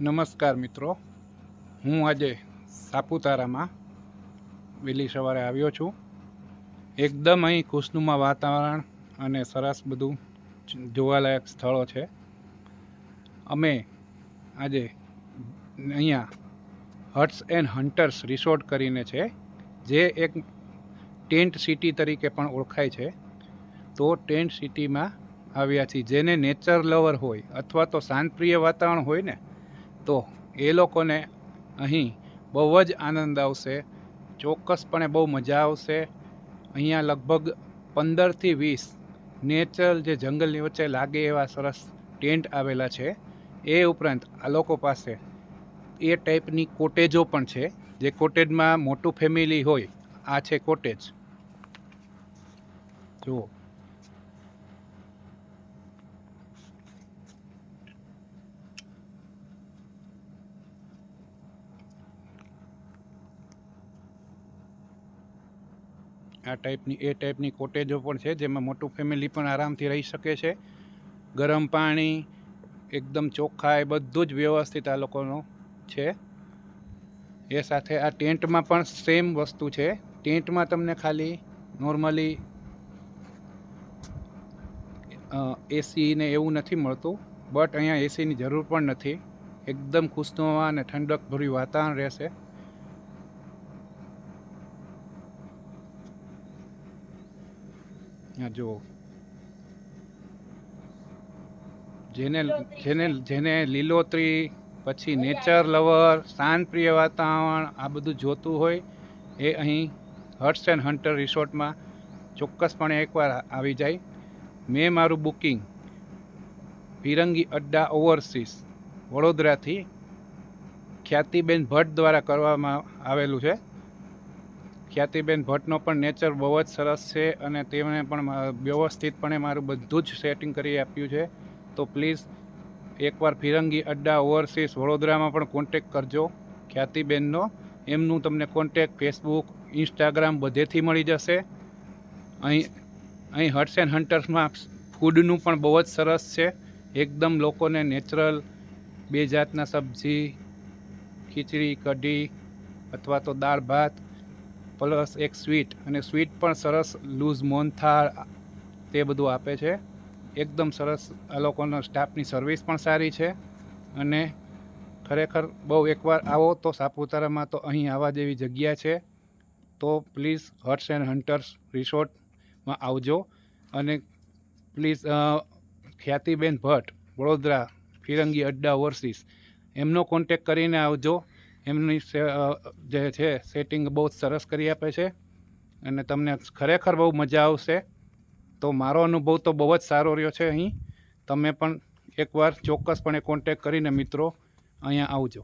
નમસ્કાર મિત્રો, હું આજે સાપુતારામાં વહેલી સવારે આવ્યો છું. એકદમ અહીં ખુશનુમા વાતાવરણ અને સરસ બધું જોવાલાયક સ્થળો છે. અમે આજે અહીંયા હટ્સ એન્ડ હન્ટર્સ રિસોર્ટ કરીને છે, જે એક ટેન્ટ સિટી તરીકે પણ ઓળખાય છે. તો ટેન્ટ સિટીમાં આવ્યા છીએ. જેને નેચર લવર હોય અથવા તો શાંતપ્રિય વાતાવરણ હોય ને, તો એ લોકોને અહીં બહુ જ આનંદ આવશે. ચોક્કસપણે બહુ મજા આવશે. અહીંયા લગભગ 15થી 20 નેચરલ જે જંગલની વચ્ચે લાગે એવા સરસ ટેન્ટ આવેલા છે. એ ઉપરાંત આ લોકો પાસે એ ટાઈપની કોટેજો પણ છે, જે કોટેજમાં મોટું ફેમિલી હોય. આ છે કોટેજ, જુઓ. આ ટાઈપની કોટેજો પણ છે, જેમાં મોટું ફેમિલી પણ આરામથી રહી શકે છે. ગરમ પાણી, એકદમ ચોખ્ખાઈ, બધું જ વ્યવસ્થિત આ લોકોનું છે. એ સાથે આ ટેન્ટમાં પણ સેમ વસ્તુ છે. ટેન્ટમાં તમને ખાલી નોર્મલી એસી ને એવું નથી મળતું, બટ અહીંયા એસીની જરૂર પણ નથી. એકદમ ખુશનુમા અને ઠંડકભર્યું વાતાવરણ રહેશે. જુઓ, જેને જેને જેને લીલોતરી, પછી નેચર લવર, શાંતપ્રિય વાતાવરણ, આ બધું જોતું હોય, એ અહીં હટ્સ એન્ડ હન્ટર રિસોર્ટમાં ચોક્કસપણે એકવાર આવી જાય. મેં મારું બુકિંગ ફિરંગી અડ્ડા ઓવરસીઝ વડોદરાથી ખ્યાતિબેન ભટ્ટ દ્વારા કરવામાં આવેલું છે. ખ્યાતિબેન ભટ્ટનો પણ નેચર બહુ જ સરસ છે, અને તેમણે પણ વ્યવસ્થિતપણે મારું બધું જ સેટિંગ કરી આપ્યું છે. તો પ્લીઝ એકવાર ફિરંગી અડ્ડા ઓવરસીઝ વડોદરામાં પણ કોન્ટેક કરજો ખ્યાતિબેનનો. એમનું તમને કોન્ટેક ફેસબુક, ઇન્સ્ટાગ્રામ બધેથી મળી જશે. અહીં હટ્સ એન્ડ હન્ટર્સમાં ફૂડનું પણ બહુ જ સરસ છે. એકદમ લોકોને નેચરલ 2 જાતના સબ્જી, ખીચડી, કઢી અથવા તો દાળ ભાત પ્લસ એક સ્વીટ, અને સ્વીટ પણ સરસ લૂઝ મોહનથાળ, તે બધું આપે છે. એકદમ સરસ આ લોકોનો સ્ટાફની સર્વિસ પણ સારી છે. અને ખરેખર બહુ એકવાર આવો તો સાપુતારામાં તો અહીં આવવા જેવી જગ્યા છે. તો પ્લીઝ હટ્સ એન્ડ હન્ટર્સ રિસોર્ટમાં આવજો. અને પ્લીઝ ખ્યાતિબેન ભટ્ટ વડોદરા ફિરંગી અડ્ડા ઓવરસીઝ, એમનો કોન્ટેક કરીને આવજો. એમની જે છે સેટિંગ બહુ જ સરસ કરી આપે છે, અને તમને ખરેખર બહુ મજા આવશે. તો મારો અનુભવ તો બહુ જ સારો રહ્યો છે અહીં. તમે પણ એકવાર ચોક્કસપણે કોન્ટેક કરીને મિત્રો અહીંયા આવજો.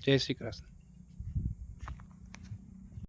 જય શ્રી કૃષ્ણ.